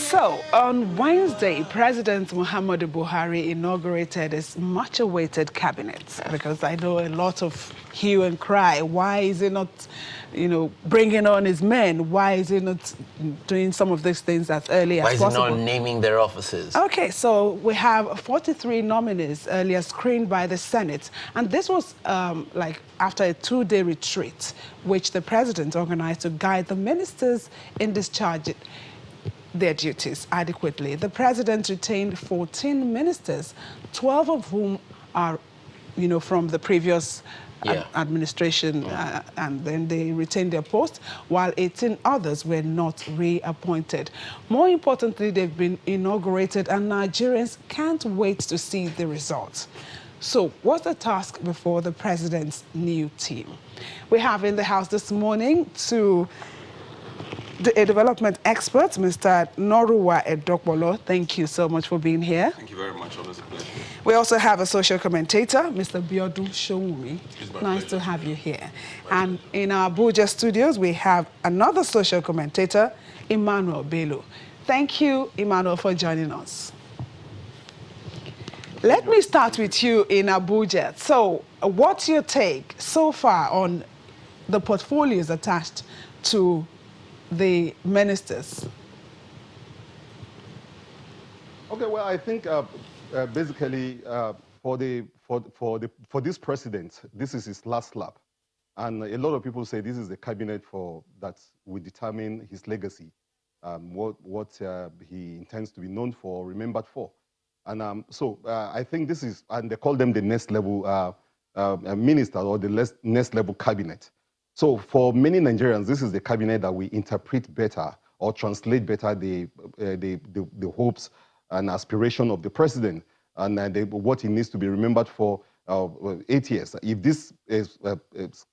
So, on Wednesday, President Muhammadu Buhari inaugurated his much-awaited cabinet because I know a lot of hue and cry. Why is he not, bringing on his men? Why is he not doing some of these things as early as possible? Why is he not naming their officers? Okay, so we have 43 nominees earlier screened by the Senate, and this was like after a two-day retreat, which the president organized to guide the ministers in discharging their duties adequately. The president retained 14 ministers, 12 of whom are, from the previous administration, and then they retained their post, while 18 others were not reappointed. More importantly, they've been inaugurated, and Nigerians can't wait to see the results. So, what's the task before the president's new team? We have in the house this morning a development expert, Mr. Noruwa Edokbolo. Thank you so much for being here. Thank you very much. Always a pleasure. We also have a social commentator, Mr. Biodun Showumi. Nice to have you here. And in our Abuja studios, we have another social commentator, Emmanuel Bello. Thank you, Emmanuel, for joining us. Let me start with you in Abuja. So, what's your take so far on the portfolios attached to the ministers? Okay, well, I think basically for this president, this is his last lap, and a lot of people say this is the cabinet that will determine his legacy, what he intends to be known for, remembered for, and so I think this is, and they call them the next level minister or the next level cabinet. So for many Nigerians, this is the cabinet that we interpret better or translate better the hopes and aspiration of the president and what he needs to be remembered for 8 years. If this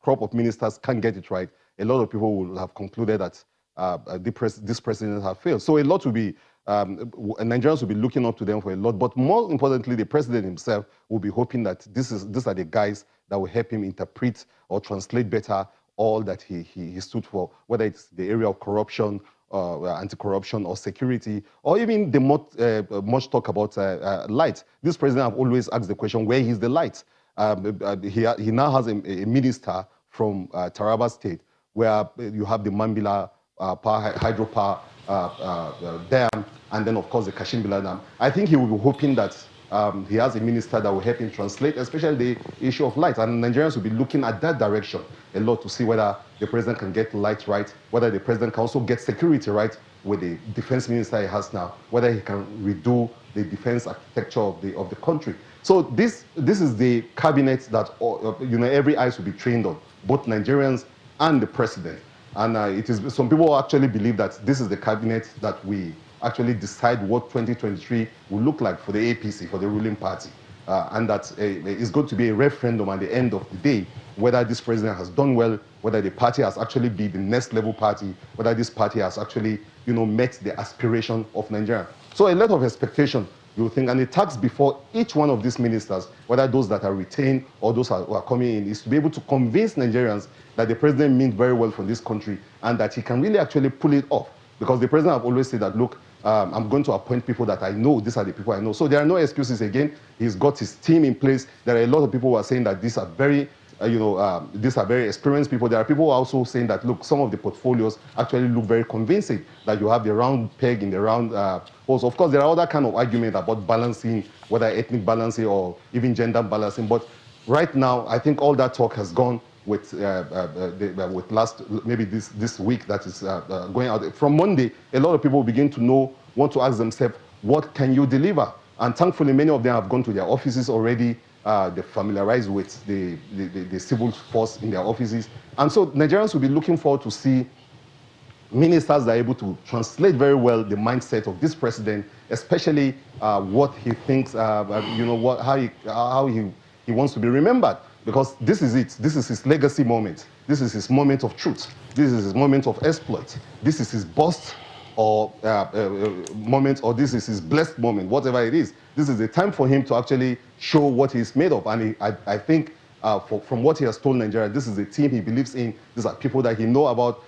crop of ministers can't get it right, a lot of people will have concluded that this president has failed. So a lot will be, Nigerians will be looking up to them for a lot, but more importantly, the president himself will be hoping that these are the guys that will help him interpret or translate better all that he stood for, whether it's the area of corruption, anti-corruption or security, or even the much talk about light. This president have always asked the question, where is the light? He now has a minister from Taraba State, where you have the Mambila hydropower dam, and then of course the Kashimbila dam. I think he will be hoping that he has a minister that will help him translate, especially the issue of light. And Nigerians will be looking at that direction a lot to see whether the president can get light right, whether the president can also get security right with the defense minister he has now, whether he can redo the defense architecture of the country. So this is the cabinet that every eyes will be trained on, both Nigerians and the president. And some people actually believe that this is the cabinet that we actually decide what 2023 will look like for the APC, for the ruling party. And that it's going to be a referendum at the end of the day, whether this president has done well, whether the party has actually been the next level party, whether this party has actually, met the aspiration of Nigeria. So a lot of expectation, you think, and the task before each one of these ministers, whether those that are retained or those who are coming in, is to be able to convince Nigerians that the president means very well for this country and that he can really actually pull it off. Because the president have always said that, look, I'm going to appoint people that I know. These are the people I know. So there are no excuses again. He's got his team in place. There are a lot of people who are saying that these are very, these are very experienced people. There are people who are also saying that, look, some of the portfolios actually look very convincing, that you have the round peg in the round holes. Of course, there are other kind of arguments about balancing, whether ethnic balancing or even gender balancing. But right now, I think all that talk has gone with maybe this week that is going out. From Monday, a lot of people begin to want to ask themselves, what can you deliver? And thankfully, many of them have gone to their offices already. They're familiarized with the civil force in their offices. And so Nigerians will be looking forward to see ministers that are able to translate very well the mindset of this president, especially what he thinks, how he wants to be remembered. Because this is it. This is his legacy moment. This is his moment of truth. This is his moment of exploit. This is his bust or moment, or this is his blessed moment, whatever it is. This is the time for him to actually show what he's made of. And I think from what he has told Nigeria, this is a team he believes in. These are people that he knows about.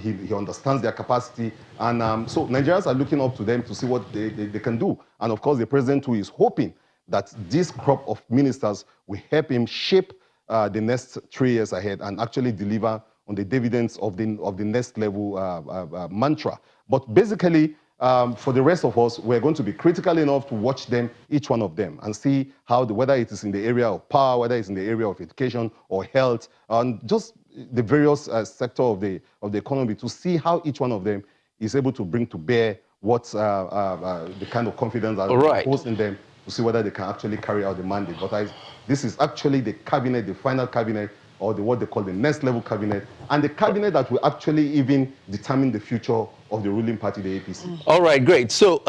He understands their capacity. And so Nigerians are looking up to them to see what they can do. And of course, the president too is hoping that this crop of ministers will help him shape the next 3 years ahead and actually deliver on the dividends of the next level mantra. But basically, for the rest of us, we're going to be critical enough to watch them, each one of them, and see how whether it is in the area of power, whether it's in the area of education or health, and just the various sector of the economy, to see how each one of them is able to bring to bear what the kind of confidence that reposed in them, to see whether they can actually carry out the mandate. But this is actually the cabinet, the final cabinet, or what they call the next level cabinet, and the cabinet that will actually even determine the future of the ruling party, the APC. All right, great. So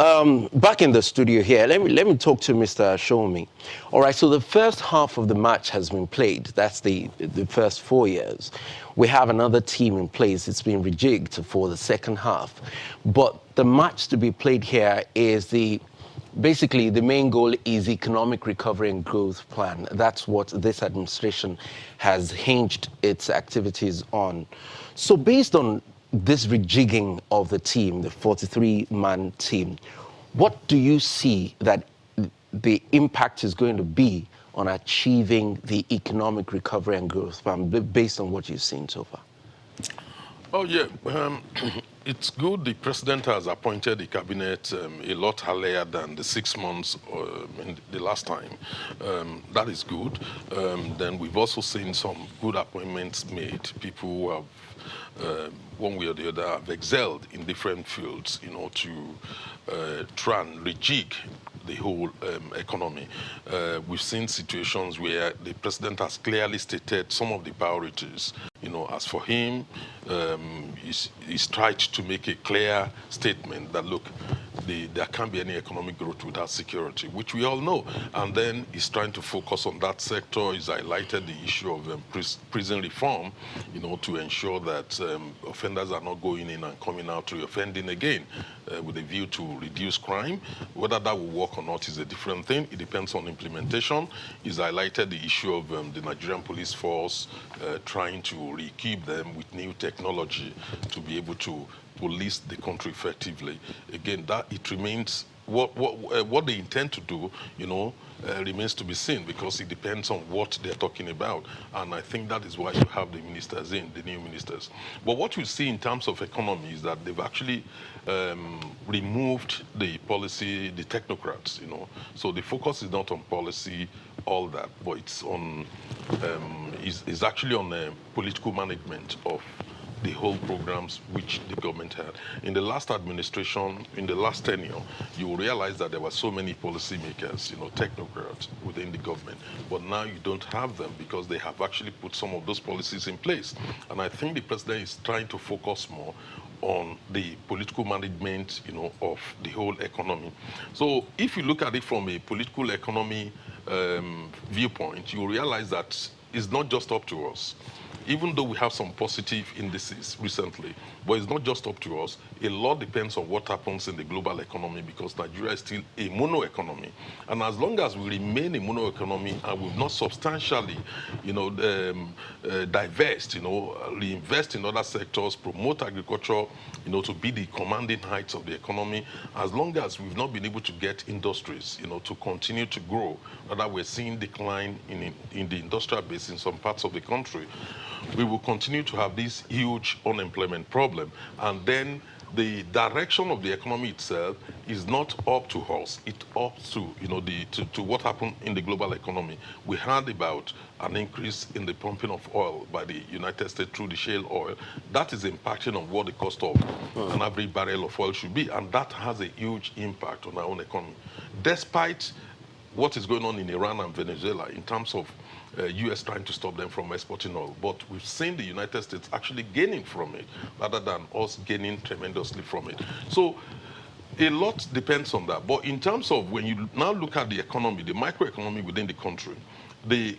back in the studio here, let me talk to Mr. Shomi. All right, so the first half of the match has been played. That's the first 4 years. We have another team in place. It's been rejigged for the second half. But the match to be played here is basically, the main goal is economic recovery and growth plan. That's what this administration has hinged its activities on. So based on this rejigging of the team, the 43-man team, what do you see that the impact is going to be on achieving the economic recovery and growth plan based on what you've seen so far? Oh, yeah. It's good the president has appointed the cabinet a lot earlier than the 6 months in the last time. That is good. Then we've also seen some good appointments made. People who have, one way or the other, have excelled in different fields, to try and rejig the whole economy. We've seen situations where the president has clearly stated some of the priorities. As for him, he's tried to make a clear statement that, look, there can't be any economic growth without security, which we all know. And then he's trying to focus on that sector. He's highlighted the issue of prison reform, to ensure that offenders are not going in and coming out reoffending again, with a view to reduce crime. Whether that will work or not is a different thing. It depends on implementation. He's highlighted the issue of the Nigerian police force, trying to re-equip them with new technology to be able to police the country effectively. Again, that it remains what they intend to do, remains to be seen, because it depends on what they're talking about. And I think that is why you have the ministers in, the new ministers. But what you see in terms of economy is that they've actually removed the policy, the technocrats, So the focus is not on policy, all that, but it's on, is actually on political management of the whole programs which the government had. In the last administration, in the last tenure, you will realize that there were so many policymakers, technocrats within the government. But now you don't have them because they have actually put some of those policies in place. And I think the president is trying to focus more on the political management, of the whole economy. So if you look at it from a political economy viewpoint, you realize that it's not just up to us. Even though we have some positive indices recently, but it's not just up to us. A lot depends on what happens in the global economy, because Nigeria is still a mono economy. And as long as we remain a mono economy and we've not substantially, divest, reinvest in other sectors, promote agriculture, to be the commanding heights of the economy, as long as we've not been able to get industries, to continue to grow, rather we're seeing decline in the industrial base in some parts of the country, we will continue to have this huge unemployment problem. And then the direction of the economy itself is not up to us. It's up to, to what happened in the global economy. We heard about an increase in the pumping of oil by the United States through the shale oil. That is impacting on what the cost of an average barrel of oil should be. And that has a huge impact on our own economy. Despite what is going on in Iran and Venezuela in terms of U.S. trying to stop them from exporting oil. But we've seen the United States actually gaining from it, rather than us gaining tremendously from it. So a lot depends on that. But in terms of when you now look at the economy, the microeconomy within the country, the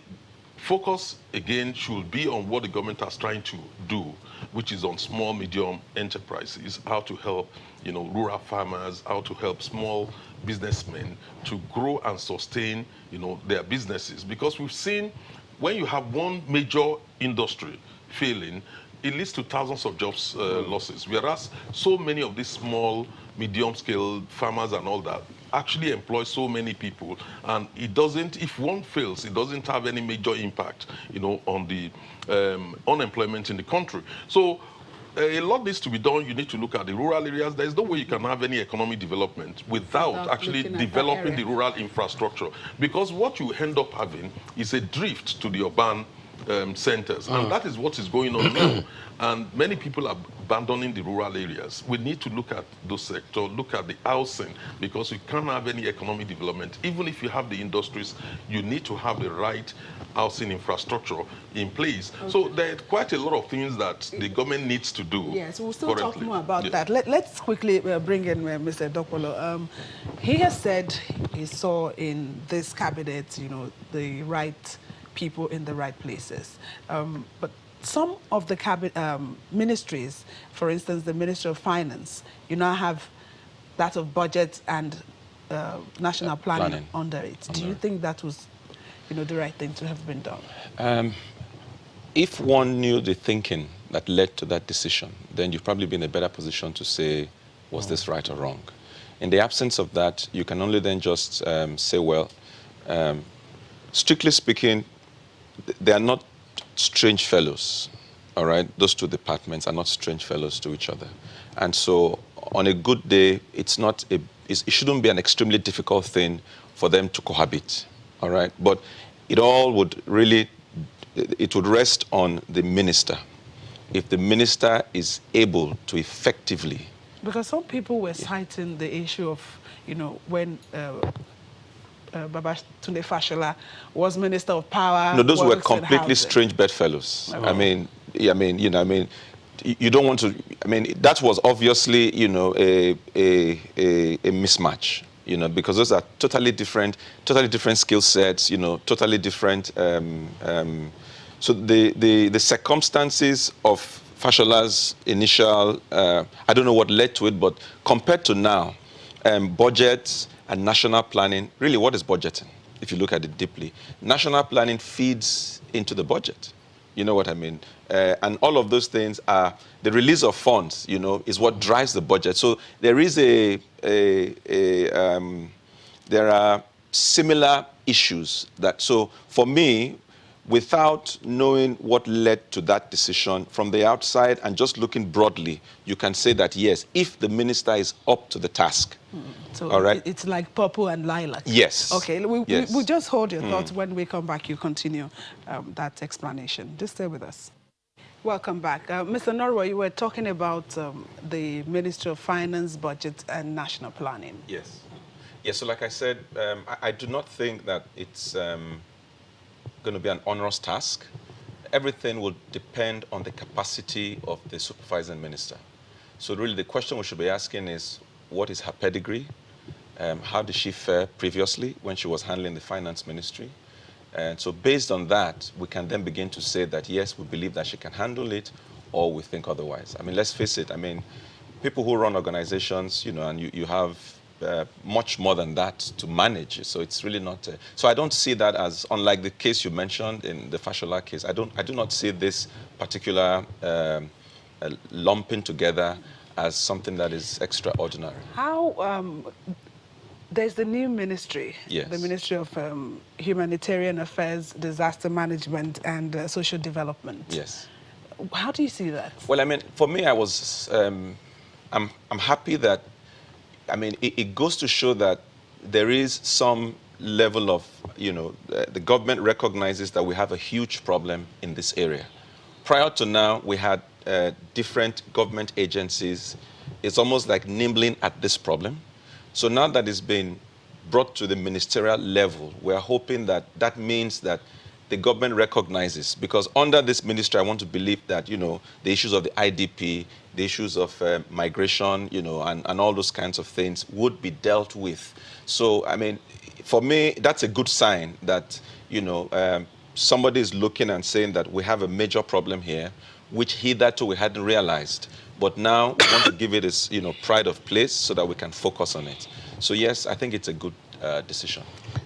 focus, again, should be on what the government is trying to do, which is on small, medium enterprises, how to help, rural farmers, how to help small businessmen to grow and sustain, their businesses. Because we've seen when you have one major industry failing, it leads to thousands of jobs losses. Whereas so many of these small, medium-scale farmers and all that actually employ so many people, and it doesn't, if one fails, it doesn't have any major impact, you know, on the unemployment in the country. So a lot needs to be done. You need to look at the rural areas. There's no way you can have any economic development without actually developing the rural infrastructure. Because what you end up having is a drift to the urban centers. And that is what is going on now. And many people are abandoning the rural areas. We need to look at those sectors, look at the housing, because you can't have any economic development. Even if you have the industries, you need to have the right housing infrastructure in place. Okay. So there are quite a lot of things that the government needs to do. Yes, we'll still talk more about that. Let's quickly bring in Mr. Dokolo. He has said he saw in this cabinet, you know, the right people in the right places. But some of the ministries, for instance, the Ministry of Finance, you now have that of budget and national planning under it. Do you think that was, you know, the right thing to have been done? If one knew the thinking that led to that decision, then you'd probably be in a better position to say, was this right or wrong? In the absence of that, you can only then just say, well, strictly speaking, they are not strange fellows, all right? Those two departments are not strange fellows to each other. And so on a good day, it shouldn't be an extremely difficult thing for them to cohabit, all right? But it all would really, it would rest on the minister. If the minister is able to effectively... Because some people were citing the issue of, you know, when Babatunde Fashola was Minister of Power. No, those were completely strange bedfellows. Oh. I mean, you don't want to. I mean, that was obviously, you know, a mismatch. You know, because those are totally different skill sets. You know, totally different. So the circumstances of Fashola's initial, I don't know what led to it, but compared to now, budgets and national planning, really what is budgeting? If you look at it deeply, national planning feeds into the budget. You know what I mean? And all of those things are, the release of funds, you know, is what drives the budget. So there is there are similar issues that, so for me, without knowing what led to that decision from the outside and just looking broadly, you can say that, yes, if the minister is up to the task. So all right? It's like purple and lilac. Yes. Okay, we'll just hold your thoughts. When we come back, you continue that explanation. Just stay with us. Welcome back. Mr. Norwa, you were talking about the Ministry of Finance, Budget and National Planning. Yes. Yes, so like I said, I do not think that it's going to be an onerous task. Everything will depend on the capacity of the supervising minister. So really the question we should be asking is, what is her pedigree? How did she fare previously when she was handling the finance ministry? And so based on that, we can then begin to say that, yes, we believe that she can handle it, or we think otherwise. I mean, let's face it. I mean, people who run organizations, you know, and you have much more than that to manage. So it's really not... so I don't see that as, unlike the case you mentioned in the Fashola case, I do not see this particular lumping together as something that is extraordinary. How... there's the new ministry, yes, the Ministry of Humanitarian Affairs, Disaster Management and Social Development. Yes. How do you see that? Well, I mean, for me, I was... I'm happy that... I mean, it goes to show that there is some level of, you know, the government recognizes that we have a huge problem in this area. Prior to now, we had different government agencies. It's almost like nibbling at this problem. So now that it's been brought to the ministerial level, we're hoping that that means that the government recognizes, because under this ministry, I want to believe that, you know, the issues of the IDP, the issues of migration, you know, and all those kinds of things would be dealt with. So, I mean, for me, that's a good sign that, you know, somebody is looking and saying that we have a major problem here, which hitherto we hadn't realized. But now we want to give it its, you know, pride of place so that we can focus on it. So, yes, I think it's a good decision.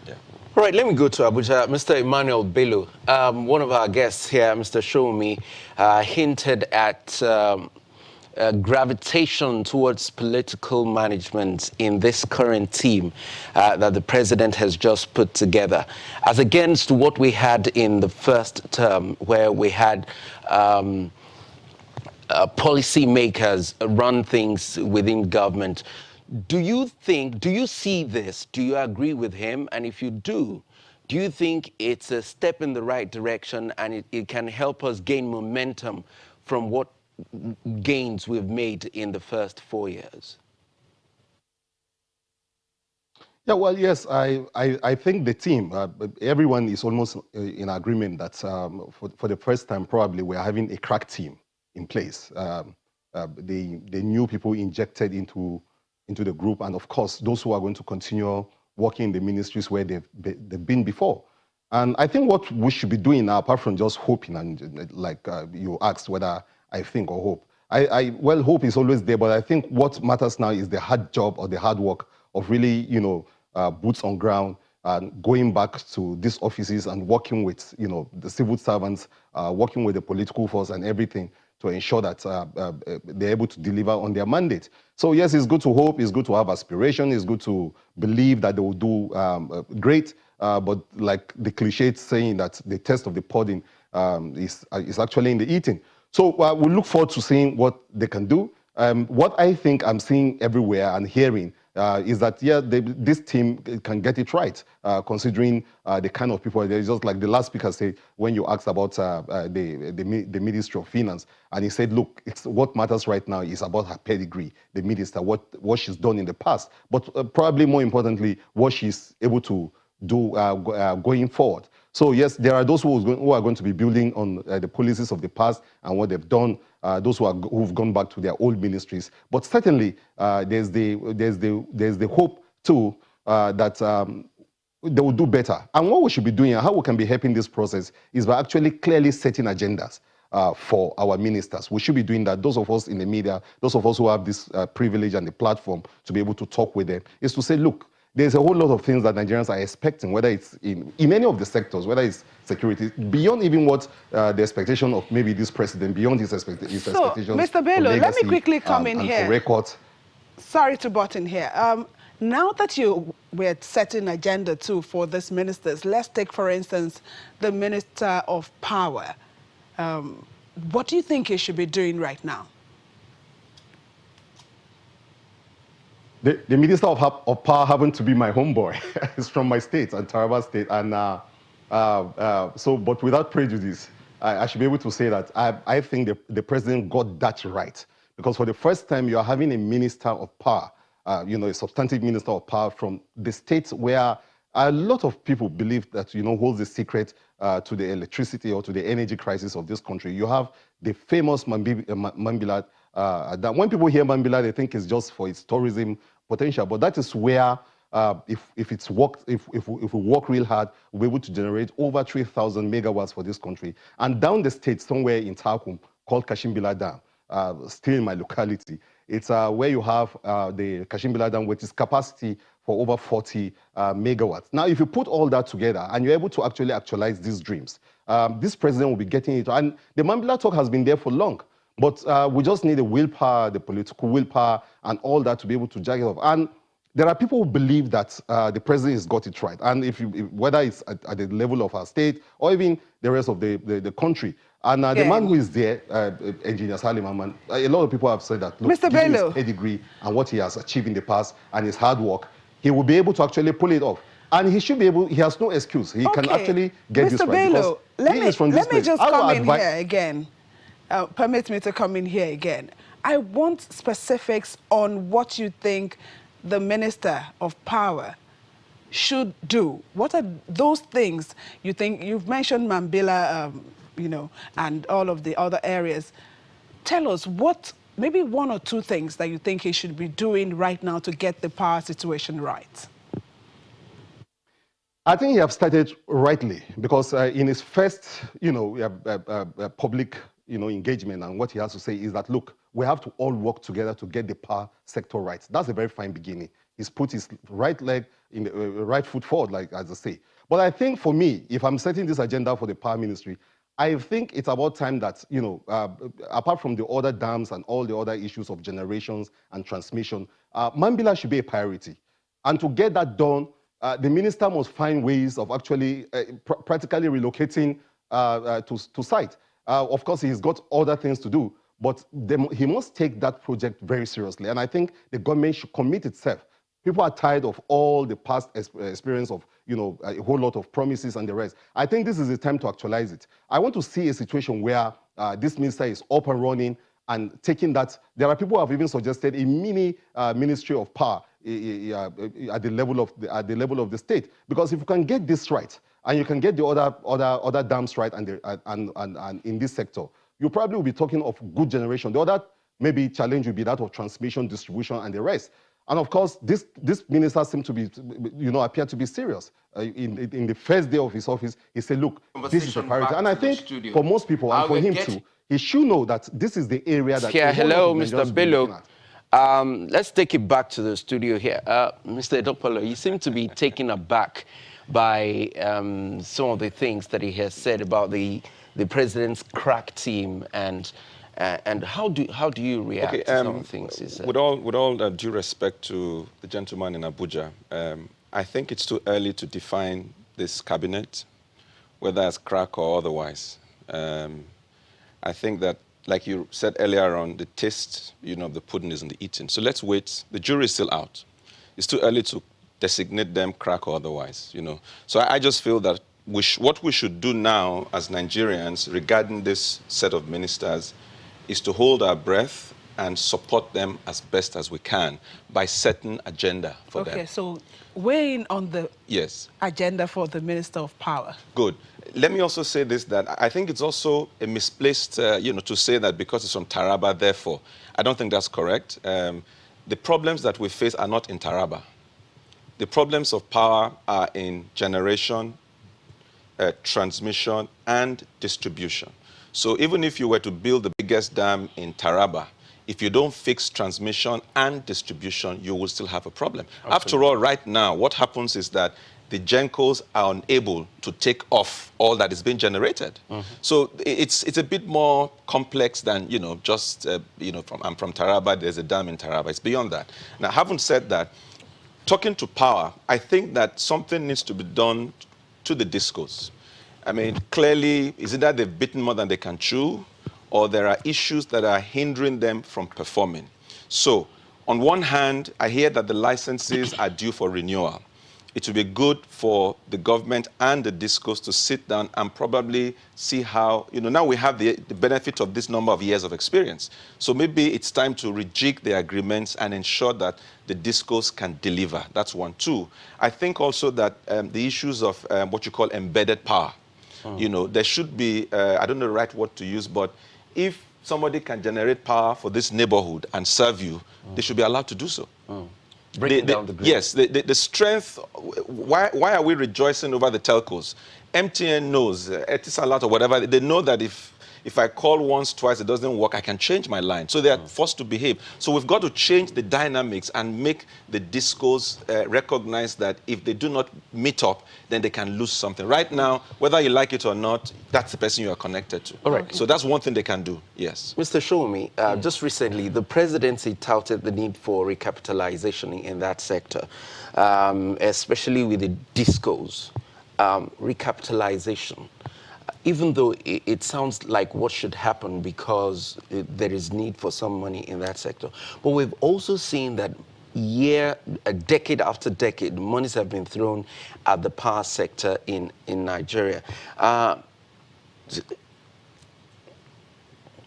Yeah. All right, let me go to Abuja. Mr. Emmanuel Bello, one of our guests here, Mr. Shomi, hinted at gravitation towards political management in this current team that the president has just put together, as against what we had in the first term, where we had policymakers run things within government. Do you see this? Do you agree with him? And if you do you think it's a step in the right direction and it can help us gain momentum from what gains we've made in the first 4 years? Yeah, well, yes, I think the team, everyone is almost in agreement that for the first time, probably we're having a crack team in place. The new people injected into the group, and of course, those who are going to continue working in the ministries where they've been before. And I think what we should be doing now, apart from just hoping, and like you asked whether I think or hope, well, hope is always there, but I think what matters now is the hard job or the hard work of really, boots on ground and going back to these offices and working with, the civil servants, working with the political force and everything to ensure that they're able to deliver on their mandate. So yes, it's good to hope, it's good to have aspiration, it's good to believe that they will do great, but like the cliche saying that the test of the pudding is actually in the eating. So we look forward to seeing what they can do. What I think I'm seeing everywhere and hearing is that, yeah, this team can get it right, considering the kind of people. There's just like the last speaker said when you asked about the Ministry of Finance, and he said, look, what matters right now is about her pedigree, the minister, what she's done in the past, but probably more importantly, what she's able to do going forward. So yes, there are those who are going to be building on the policies of the past and what they've done, those who've gone back to their old ministries. But certainly, there's the hope too that they will do better. And what we should be doing and how we can be helping this process is by actually clearly setting agendas for our ministers. We should be doing that. Those of us in the media, those of us who have this privilege and the platform to be able to talk with them, is to say, look, there's a whole lot of things that Nigerians are expecting, whether it's in any of the sectors, whether it's security, beyond even what the expectation of maybe this president, beyond his expectations. So, Mr. Bello, let me quickly come in here. For records. Sorry to butt in here. Now that we're setting agenda too for these ministers, let's take, for instance, the Minister of Power. What do you think he should be doing right now? The Minister of Power happened to be my homeboy. He's from my state, Taraba State. And but without prejudice, I should be able to say that I think the president got that right. Because for the first time, you are having a Minister of Power, a substantive Minister of Power from the states where a lot of people believe that, holds the secret to the electricity or to the energy crisis of this country. You have the famous Mambila. That when people hear Mambila, they think it's just for its tourism potential, but that is where, if we work real hard, we'll be able to generate over 3,000 megawatts for this country. And down the state, somewhere in Takum, called Kashimbila Dam, still in my locality, it's where you have the Kashimbila Dam, which is capacity for over 40 megawatts. Now, if you put all that together and you're able to actually actualize these dreams, this president will be getting it. And the Mambila talk has been there for long. But we just need the willpower, the political willpower, and all that to be able to jack it off. And there are people who believe that the president has got it right. And whether it's at the level of our state or even the rest of the country. And the man who is there, Engineer Salim Ahmed, a lot of people have said that, look, Mr. Bello, his pedigree and what he has achieved in the past and his hard work, he will be able to actually pull it off. And he should be able, he has no excuse. He can actually get this right. Mr. Bello, let me just come in here again. Permit me to come in here again. I want specifics on what you think the Minister of Power should do. What are those things you think? You've mentioned Mambila, and all of the other areas. Tell us maybe one or two things that you think he should be doing right now to get the power situation right. I think he has started rightly because in his first, public engagement, and what he has to say is that, look, we have to all work together to get the power sector right. That's a very fine beginning. He's put his right leg in the right foot forward, like as I say. But I think for me, if I'm setting this agenda for the power ministry, I think it's about time that, apart from the other dams and all the other issues of generations and transmission, Mambila should be a priority. And to get that done, the minister must find ways of actually practically relocating to site. Of course, he's got other things to do, but he must take that project very seriously. And I think the government should commit itself. People are tired of all the past experience of, a whole lot of promises and the rest. I think this is the time to actualize it. I want to see a situation where this minister is up and running and taking that. There are people who have even suggested a mini Ministry of Power at the level of the state. Because if you can get this right, and you can get the other dams right and in this sector, you probably will be talking of good generation. The other maybe challenge will be that of transmission, distribution, and the rest. And of course, this minister seemed to be, appear to be serious. In the first day of his office, he said, look, this is a priority. And I think for most people, and for him too, he should know that this is the area that... Yeah, hello, Mr. Bello. Let's take it back to the studio here. Mr. Edopolo, you seem to be taken aback by some of the things that he has said about the president's crack team and how do you react to some of the things he said? With all due respect to the gentleman in Abuja, I think it's too early to define this cabinet, whether as crack or otherwise. I think that, like you said earlier on, the taste, of the pudding is in the eating. So let's wait. The jury is still out. It's too early to designate them crack or otherwise, So I just feel that what we should do now as Nigerians regarding this set of ministers is to hold our breath and support them as best as we can by setting agenda for them. Okay, so weighing on the agenda for the Minister of Power. Good. Let me also say this, that I think it's also a misplaced, to say that because it's from Taraba, therefore. I don't think that's correct. The problems that we face are not in Taraba. The problems of power are in generation, transmission, and distribution. So even if you were to build the biggest dam in Taraba, if you don't fix transmission and distribution, you will still have a problem. Absolutely. After all, right now, what happens is that the Gencos are unable to take off all that is being generated. Mm-hmm. So it's a bit more complex than, just, I'm from Taraba, there's a dam in Taraba. It's beyond that. Now, having said that, talking to power, I think that something needs to be done to the discos. I mean, clearly, is it that they've bitten more than they can chew, or there are issues that are hindering them from performing? So, on one hand, I hear that the licenses are due for renewal. It would be good for the government and the discos to sit down and probably see how, now we have the benefit of this number of years of experience. So maybe it's time to rejig the agreements and ensure that the discos can deliver. That's one. Two, I think also that the issues of what you call embedded power, there should be, I don't know the right word to use, but if somebody can generate power for this neighborhood and serve you, they should be allowed to do so. Breaking down the grid. Yes, the strength, why are we rejoicing over the telcos? MTN knows, Etisalat or whatever, they know that if I call once, twice, it doesn't work, I can change my line. So they are forced to behave. So we've got to change the dynamics and make the discos recognize that if they do not meet up, then they can lose something. Right now, whether you like it or not, that's the person you are connected to. All right. So that's one thing they can do, yes. Mr. Shomi, just recently, the presidency touted the need for recapitalization in that sector, especially with the discos. Recapitalization. Even though it sounds like what should happen because there is need for some money in that sector. But we've also seen that decade after decade, monies have been thrown at the power sector in Nigeria.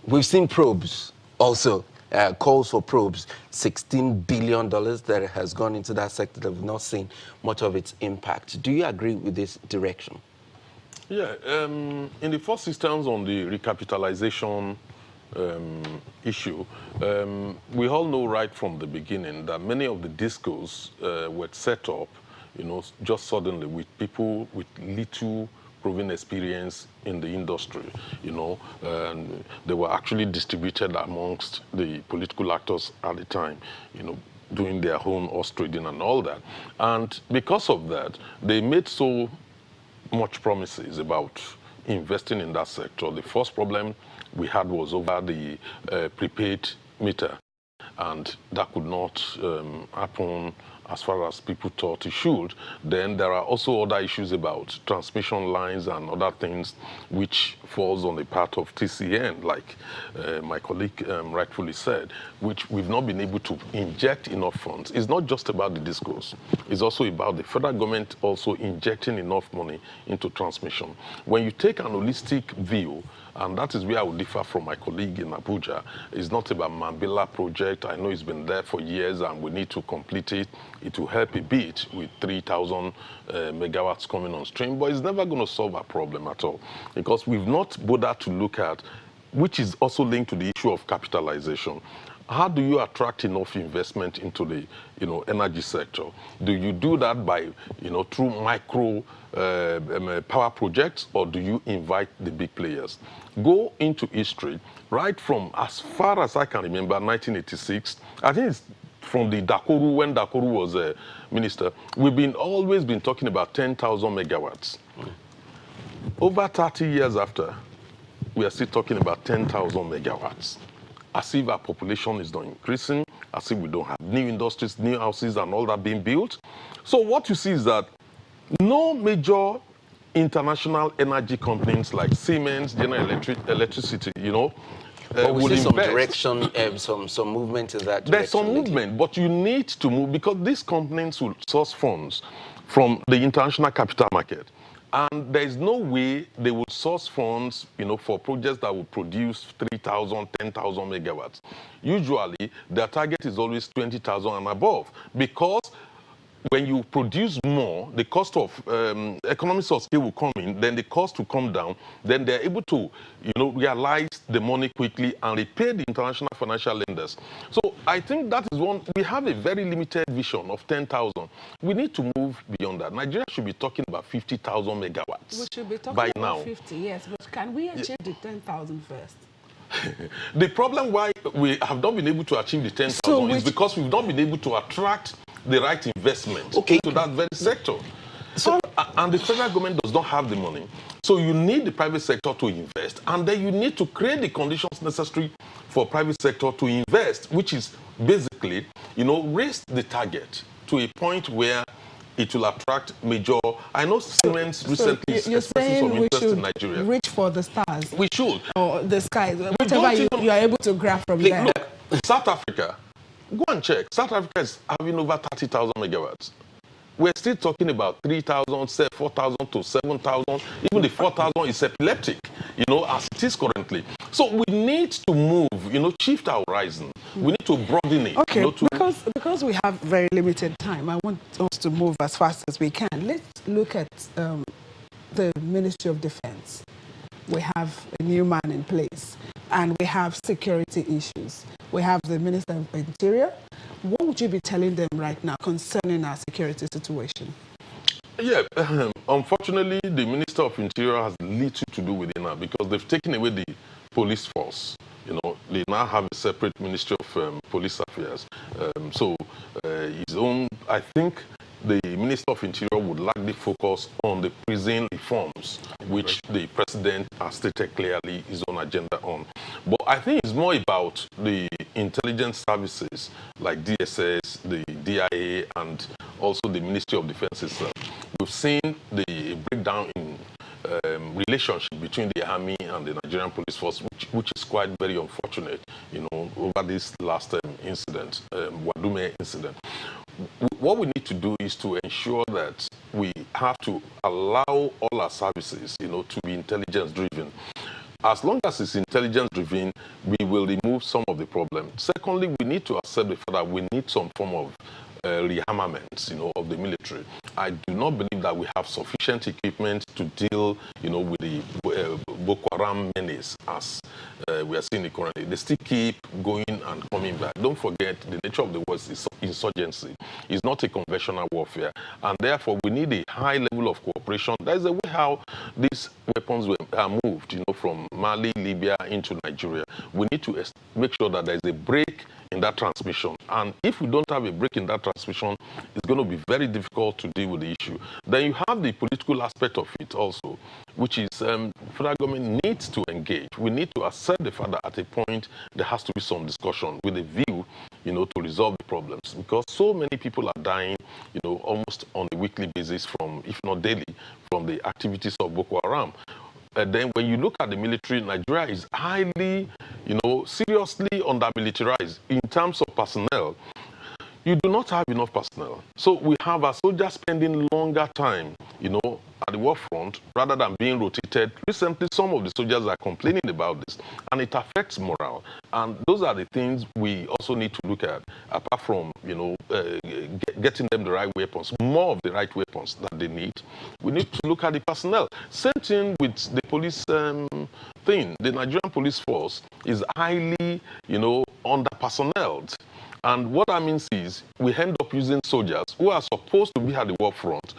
We've seen probes also, calls for probes, $16 billion that has gone into that sector that we've not seen much of its impact. Do you agree with this direction? Yeah, in the first instance on the recapitalization issue, we all know right from the beginning that many of the discos were set up, just suddenly with people with little proven experience in the industry, and they were actually distributed amongst the political actors at the time, doing their own horse trading and all that. And because of that, they made so much promises about investing in that sector. The first problem we had was over the prepaid meter, and that could not happen as far as people thought it should. Then there are also other issues about transmission lines and other things which falls on the part of TCN, like my colleague rightfully said, which we've not been able to inject enough funds. It's not just about the discourse. It's also about the federal government also injecting enough money into transmission. When you take an holistic view, and that is where I would differ from my colleague in Abuja. It's not about Mambila project. I know it's been there for years and we need to complete it. It will help a bit with 3,000 megawatts coming on stream, but it's never going to solve our problem at all because we've not bothered to look at, which is also linked to the issue of capitalization. How do you attract enough investment into the, energy sector? Do you do that by, through micro power projects, or do you invite the big players? Go into history, right from as far as I can remember, 1986. I think it's from the Dakoru, when Dakoru was a minister. We've always been talking about 10,000 megawatts. Over 30 years after, we are still talking about 10,000 megawatts. As if our population is not increasing, as if we don't have new industries, new houses, and all that being built. So what you see is that no major international energy companies like Siemens, General Electricity, but we see some direction, some movement in that direction. There's some movement, but you need to move because these companies will source funds from the international capital market. And there is no way they will source funds, for projects that will produce 3,000, 10,000 megawatts. Usually, their target is always 20,000 and above because when you produce more, the cost of economies of scale will come in, then the cost will come down, then they're able to, realize the money quickly and repay the international financial lenders. So I think that is one, we have a very limited vision of 10,000. We need to move beyond that. Nigeria should be talking about 50,000 megawatts. We should be talking by about now. 50, yes, but can we achieve the 10,000 first? The problem why we have not been able to achieve the 10,000 is because we've not been able to attract the right investment to that very sector. So, and the federal government does not have the money. So you need the private sector to invest, and then you need to create the conditions necessary for private sector to invest, which is basically, raise the target to a point where it will attract major. I know Siemens recently expressed some interest in Nigeria. Reach for the stars. We should. Or the skies. Whatever you are able to grab from there. Look, South Africa, go and check. South Africa is having over 30,000 megawatts. We're still talking about 3,000, 4,000 to 7,000. Even the 4,000 is epileptic, as it is currently. So we need to move, shift our horizon. We need to broaden it. Okay, because we have very limited time, I want us to move as fast as we can. Let's look at the Ministry of Defense. We have a new man in place, and we have security issues. We have the Minister of Interior. What would you be telling them right now concerning our security situation? Yeah, unfortunately, the Minister of Interior has little to do with it now because they've taken away the police force. They now have a separate Ministry of Police Affairs. So his own, I think the Minister of Interior would likely focus on the prison reforms, which the President has stated clearly his own agenda on. But I think it's more about the intelligence services like DSS, the DIA, and also the Ministry of Defense itself. We've seen the breakdown in relationship between the army and the Nigerian police force, which is quite very unfortunate, over this last incident, Wadume incident. What we need to do is to ensure that we have to allow all our services, to be intelligence-driven. As long as it's intelligence-driven, we will remove some of the problem. Secondly, we need to accept the fact that we need some form of rearmaments, of the military. I do not believe that we have sufficient equipment to deal, with the Boko Haram menace as we are seeing it currently. They still keep going and coming back. Don't forget, the nature of the war is insurgency. It's not a conventional warfare, and therefore we need a high level of cooperation operation. There's a way how these weapons are moved, from Mali, Libya into Nigeria. We need to make sure that there's a break in that transmission. And if we don't have a break in that transmission, it's going to be very difficult to deal with the issue. Then you have the political aspect of it also, which is federal government needs to engage. We need to accept the fact that at a point there has to be some discussion with a view, to resolve the problems, because so many people are dying, almost on a weekly basis from, if not daily, from the activities of Boko Haram. Then when you look at the military, Nigeria is highly, seriously under-militarized in terms of personnel. You do not have enough personnel. So we have our soldiers spending longer time, at the war front rather than being rotated. Recently, some of the soldiers are complaining about this, and it affects morale. And those are the things we also need to look at, apart from, getting them the right weapons, more of the right weapons that they need. We need to look at the personnel. Same thing with the police thing. The Nigerian police force is highly, under-personneled. And what that means is we end up using soldiers who are supposed to be at the war front,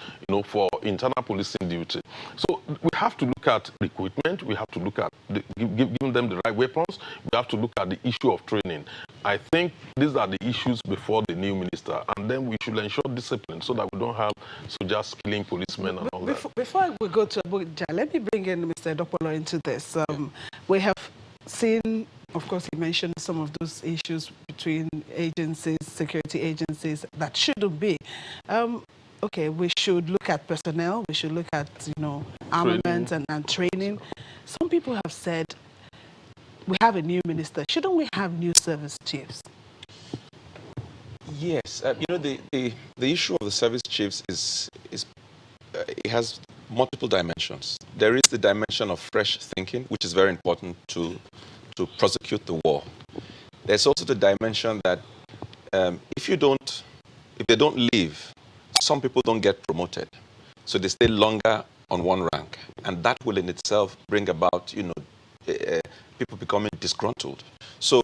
for internal policing duty. So we have to look at equipment. We have to look at giving them the right weapons. We have to look at the issue of training. I think these are the issues before the new minister. And then we should ensure discipline so that we don't have soldiers killing policemen and all that. Before we go to Abuja, let me bring in Mr. Dopolo into this. We have seen, of course, he mentioned some of those issues between agencies, security agencies, that shouldn't be. Okay, we should look at personnel, we should look at, armament and training. Some people have said, we have a new minister, shouldn't we have new service chiefs? Yes, the issue of the service chiefs is it has multiple dimensions. There is the dimension of fresh thinking, which is very important to prosecute the war. There's also the dimension that if they don't leave, some people don't get promoted. So they stay longer on one rank. And that will in itself bring about, people becoming disgruntled. So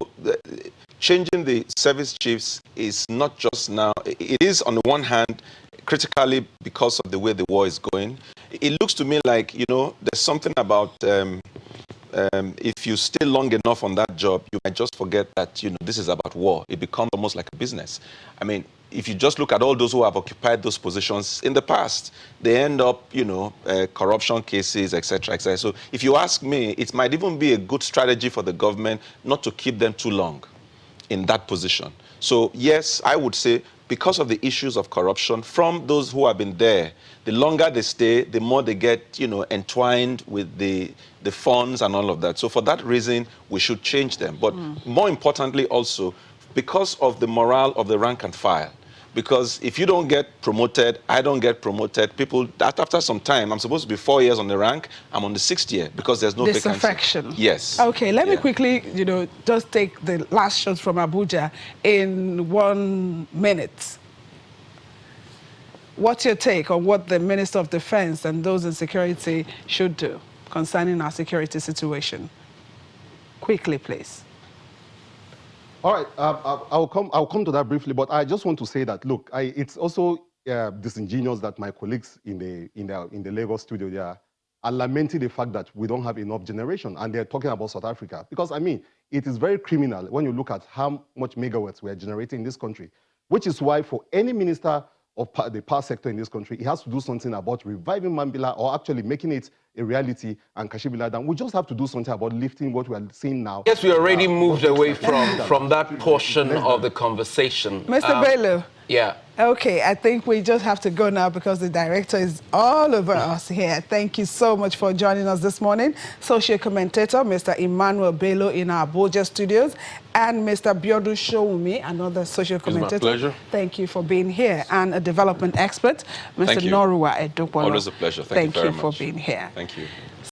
changing the service chiefs is not just now, it is on the one hand critically because of the way the war is going. It looks to me like, there's something about if you stay long enough on that job, you might just forget that, this is about war. It becomes almost like a business. I mean, if you just look at all those who have occupied those positions in the past, they end up, corruption cases, etc., etc. So if you ask me, it might even be a good strategy for the government not to keep them too long in that position. So yes, I would say because of the issues of corruption from those who have been there, the longer they stay, the more they get, entwined with the funds and all of that. So for that reason, we should change them. But more importantly also, because of the morale of the rank and file. Because if you don't get promoted, I don't get promoted, people, after some time, I'm supposed to be 4 years on the rank, I'm on the 6th year because there's no vacancy. Disaffection. Yes. Okay, let me quickly, just take the last shots from Abuja in 1 minute. What's your take on what the Minister of Defense and those in security should do concerning our security situation? Quickly, please. All right, I'll come to that briefly, but I just want to say that, look, it's also disingenuous that my colleagues in the Lagos studio there are lamenting the fact that we don't have enough generation, and they're talking about South Africa. Because, I mean, it is very criminal when you look at how much megawatts we are generating in this country, which is why for any minister of the power sector in this country, he has to do something about reviving Mambila or actually making it a reality and Kashibila down. We just have to do something about lifting what we are seeing now. Yes, we already moved away from that portion of the conversation. Mr. Bello. Yeah. Okay, I think we just have to go now because the director is all over us here. Thank you so much for joining us this morning. Social commentator, Mr. Emmanuel Bello in our Abuja studios, and Mr. Biodun Showumi, another social commentator. It's my pleasure. Thank you for being here. And a development expert, Mr. Norua Edopolo. Always a pleasure. Thank you very much. for being here. Thank you.